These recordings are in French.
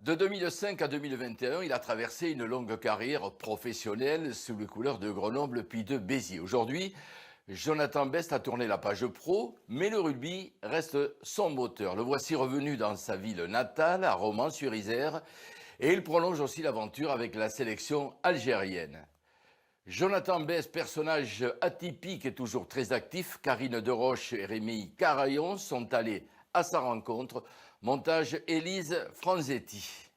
De 2005 à 2021, il a traversé une longue carrière professionnelle sous les couleurs de Grenoble puis de Béziers. Aujourd'hui, Jonathan Best a tourné la page pro, mais le rugby reste son moteur. Le voici revenu dans sa ville natale, à Romans-sur-Isère, et il prolonge aussi l'aventure avec la sélection algérienne. Jonathan Best, personnage atypique et toujours très actif, Karine Deroche et Rémi Carayon sont allés à sa rencontre. Montage Élise Franzetti.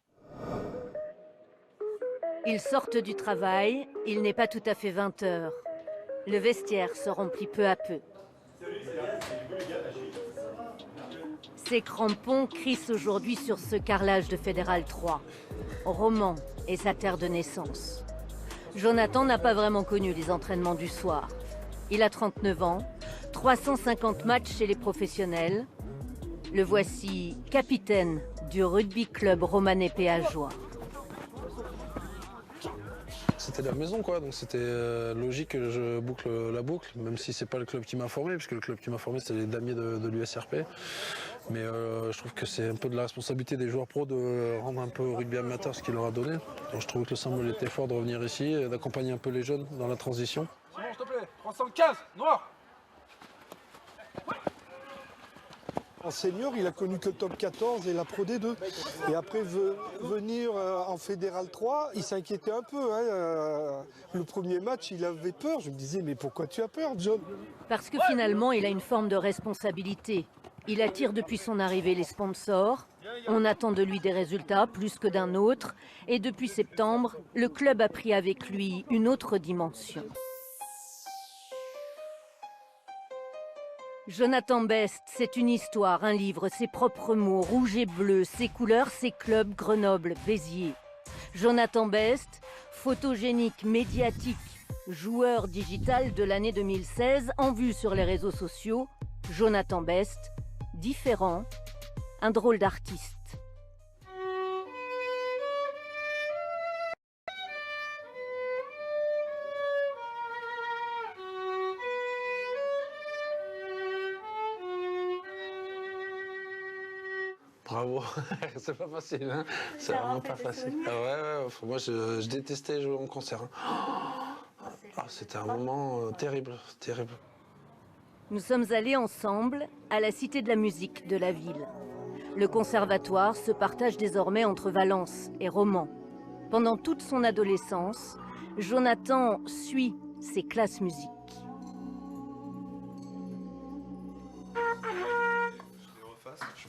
Ils sortent du travail, il n'est pas tout à fait 20 heures. Le vestiaire se remplit peu à peu. Ces crampons crissent aujourd'hui sur ce carrelage de Fédéral 3. Romans est sa terre de naissance. Jonathan n'a pas vraiment connu les entraînements du soir. Il a 39 ans, 350 matchs chez les professionnels. Le voici capitaine du rugby club romanais péageois. C'était la maison quoi, donc c'était logique que je boucle la boucle, même si c'est pas le club qui m'a formé, puisque le club qui m'a formé c'était les damiers de l'USRP. Mais je trouve que c'est un peu de la responsabilité des joueurs pros de rendre un peu au rugby amateur ce qu'il leur a donné. Donc je trouve que le symbole était fort de revenir ici et d'accompagner un peu les jeunes dans la transition. C'est bon, s'il te plaît, 315, noir. En senior, il a connu que le top 14 et la Pro D2. Et après venir en Fédéral 3, il s'inquiétait un peu. Le premier match, il avait peur. Je me disais, mais pourquoi tu as peur, John? Parce que finalement, il a une forme de responsabilité. Il attire depuis son arrivée les sponsors. On attend de lui des résultats plus que d'un autre. Et depuis septembre, le club a pris avec lui une autre dimension. Jonathan Best, c'est une histoire, un livre, ses propres mots, rouge et bleu, ses couleurs, ses clubs, Grenoble, Béziers. Jonathan Best, photogénique, médiatique, joueur digital de l'année 2016, en vue sur les réseaux sociaux. Jonathan Best, différent, un drôle d'artiste. Bravo, c'est pas facile, hein, c'est vraiment pas facile. Ah ouais, moi je détestais jouer en concert. C'était un moment terrible, terrible. Nous sommes allés ensemble à la Cité de la musique de la ville. Le conservatoire se partage désormais entre Valence et Romans. Pendant toute son adolescence, Jonathan suit ses classes musique.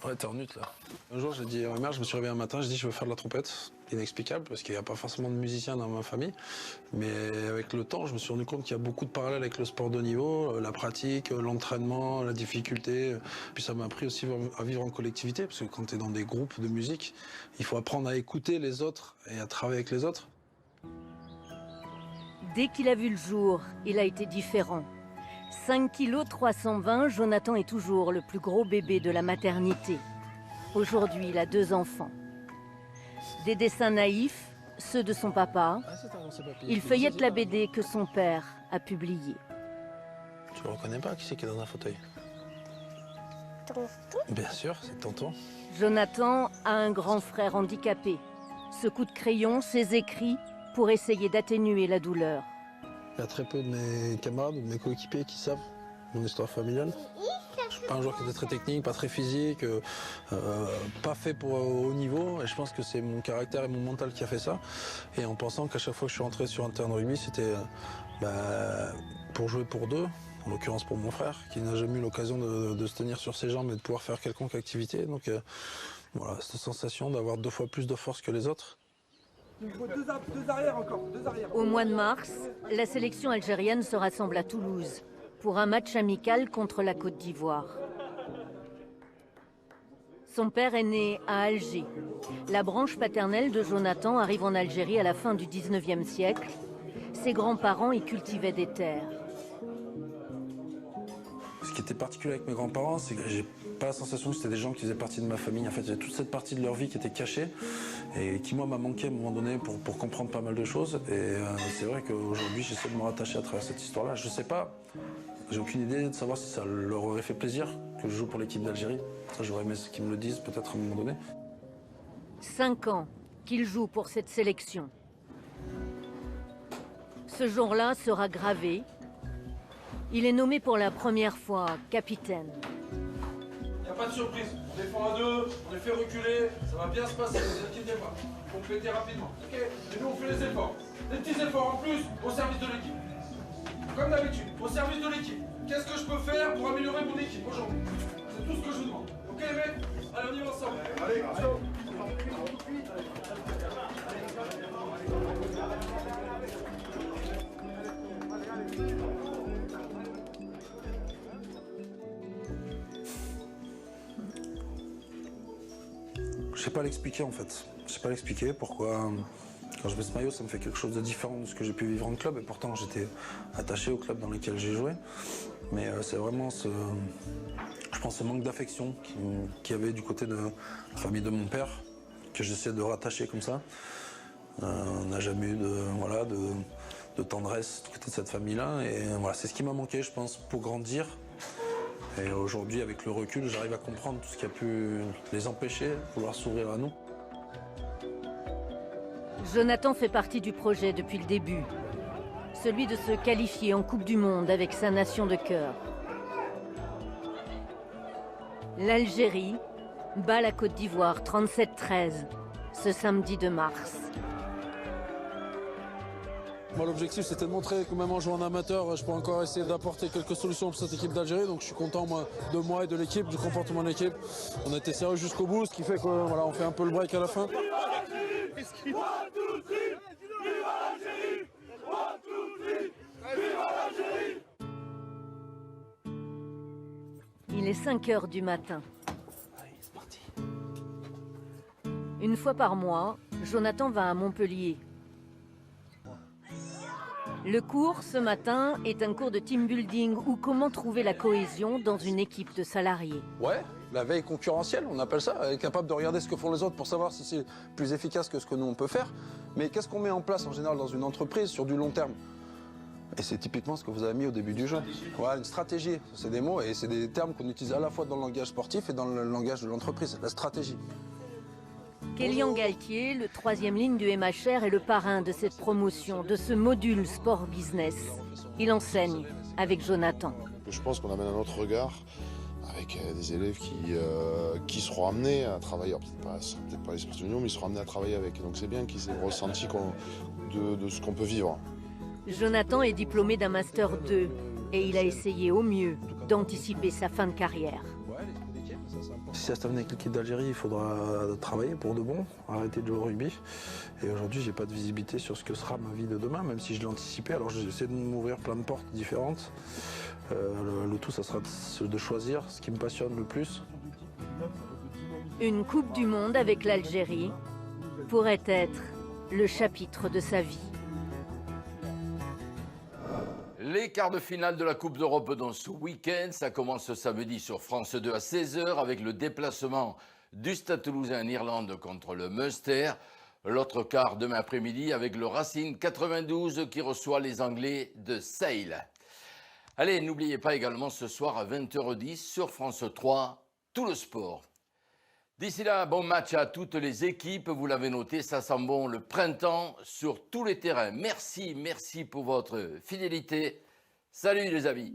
Ouais, t'es en nut là. Un jour, j'ai dit à ma mère, je me suis réveillé un matin, je dis je veux faire de la trompette. Inexplicable parce qu'il n'y a pas forcément de musiciens dans ma famille. Mais avec le temps, je me suis rendu compte qu'il y a beaucoup de parallèles avec le sport de haut niveau, la pratique, l'entraînement, la difficulté. Puis ça m'a appris aussi à vivre en collectivité parce que quand tu es dans des groupes de musique, il faut apprendre à écouter les autres et à travailler avec les autres. Dès qu'il a vu le jour, il a été différent. 5 kg 320, Jonathan est toujours le plus gros bébé de la maternité. Aujourd'hui, il a 2 enfants. Des dessins naïfs, ceux de son papa. Il feuillette la BD que son père a publiée. Tu le reconnais pas, qui c'est qui est dans un fauteuil? Tonton. Bien sûr, c'est tonton. Jonathan a un grand frère handicapé. Ce coup de crayon, ses écrits pour essayer d'atténuer la douleur. Il y a très peu de mes camarades ou de mes coéquipiers qui savent mon histoire familiale. Je suis pas un joueur qui était très technique, pas très physique, pas fait pour haut niveau. Et je pense que c'est mon caractère et mon mental qui a fait ça. Et en pensant qu'à chaque fois que je suis rentré sur un terrain de rugby, c'était pour jouer pour deux, en l'occurrence pour mon frère, qui n'a jamais eu l'occasion de se tenir sur ses jambes et de pouvoir faire quelconque activité. Donc voilà, cette sensation d'avoir 2 fois plus de force que les autres. Deux arrières encore, deux arrières. Au mois de mars, la sélection algérienne se rassemble à Toulouse pour un match amical contre la Côte d'Ivoire. Son père est né à Alger. La branche paternelle de Jonathan arrive en Algérie à la fin du 19e siècle. Ses grands-parents y cultivaient des terres. Ce qui était particulier avec mes grands-parents, c'est que j'ai pas la sensation que c'était des gens qui faisaient partie de ma famille. En fait, il y a toute cette partie de leur vie qui était cachée et qui, moi, m'a manqué à un moment donné pour comprendre pas mal de choses. Et c'est vrai qu'aujourd'hui, j'essaie de me rattacher à travers cette histoire-là. Je sais pas, j'ai aucune idée de savoir si ça leur aurait fait plaisir que je joue pour l'équipe d'Algérie. Ça, j'aurais aimé qu'ils me le disent peut-être à un moment donné. 5 ans qu'il joue pour cette sélection. Ce jour-là sera gravé. Il est nommé pour la première fois capitaine. Il n'y a pas de surprise. On défend à 2, on les fait reculer, ça va bien se passer, ne vous inquiétez pas. Complétez rapidement. Ok. Et nous on fait les efforts. Des petits efforts en plus au service de l'équipe. Comme d'habitude, au service de l'équipe. Qu'est-ce que je peux faire pour améliorer mon équipe aujourd'hui? C'est tout ce que je vous demande. Ok les mecs? Allez, on y va ensemble. Allez, go. Je sais pas l'expliquer en fait. Je sais pas l'expliquer pourquoi. Quand je mets ce maillot, ça me fait quelque chose de différent de ce que j'ai pu vivre en club. Et pourtant, j'étais attaché au club dans lequel j'ai joué. Mais c'est vraiment je pense, ce manque d'affection qu'il y avait du côté de la famille de mon père, que j'essaie de rattacher comme ça. On n'a jamais eu de tendresse du côté de cette famille-là. Et voilà, c'est ce qui m'a manqué, je pense, pour grandir. Et aujourd'hui, avec le recul, j'arrive à comprendre tout ce qui a pu les empêcher de vouloir s'ouvrir à nous. Jonathan fait partie du projet depuis le début. Celui de se qualifier en Coupe du Monde avec sa nation de cœur. L'Algérie bat la Côte d'Ivoire 37-13 ce samedi 2 mars. Moi, l'objectif, c'était de montrer que même en jouant en amateur, je peux encore essayer d'apporter quelques solutions pour cette équipe d'Algérie. Donc je suis content moi, de moi et de l'équipe, du comportement de l'équipe. On a été sérieux jusqu'au bout, ce qui fait qu'on voilà, on fait un peu le break à la fin. Il est 5 heures du matin. Une fois par mois, Jonathan va à Montpellier. Le cours, ce matin, est un cours de team building ou comment trouver la cohésion dans une équipe de salariés. Ouais, la veille concurrentielle, on appelle ça, être capable de regarder ce que font les autres pour savoir si c'est plus efficace que ce que nous on peut faire. Mais qu'est-ce qu'on met en place en général dans une entreprise sur du long terme? Et c'est typiquement ce que vous avez mis au début du jeu. Ouais, une stratégie, c'est des mots et c'est des termes qu'on utilise à la fois dans le langage sportif et dans le langage de l'entreprise, la stratégie. Kélian Galtier, le 3e ligne du MHR, est le parrain de cette promotion, de ce module sport-business. Il enseigne avec Jonathan. Je pense qu'on amène un autre regard avec des élèves qui seront amenés à travailler, peut-être pas les sportifs, mais ils seront amenés à travailler avec. Donc c'est bien qu'ils aient le ressenti de ce qu'on peut vivre. Jonathan est diplômé d'un Master 2 et il a essayé au mieux d'anticiper sa fin de carrière. Si ça se termine avec l'équipe d'Algérie, il faudra travailler pour de bon, arrêter de jouer au rugby. Et aujourd'hui, j'ai pas de visibilité sur ce que sera ma vie de demain, même si je l'ai anticipé. Alors j'essaie de m'ouvrir plein de portes différentes. Le tout, ça sera de choisir ce qui me passionne le plus. Une Coupe du Monde avec l'Algérie pourrait être le chapitre de sa vie. Les quarts de finale de la Coupe d'Europe dans ce week-end, ça commence ce samedi sur France 2 à 16h avec le déplacement du Stade Toulousain en Irlande contre le Munster. L'autre quart demain après-midi avec le Racing 92 qui reçoit les Anglais de Sale. Allez, n'oubliez pas également ce soir à 20h10 sur France 3, tout le sport. D'ici là, bon match à toutes les équipes. Vous l'avez noté, ça sent bon le printemps sur tous les terrains. Merci pour votre fidélité. Salut les amis.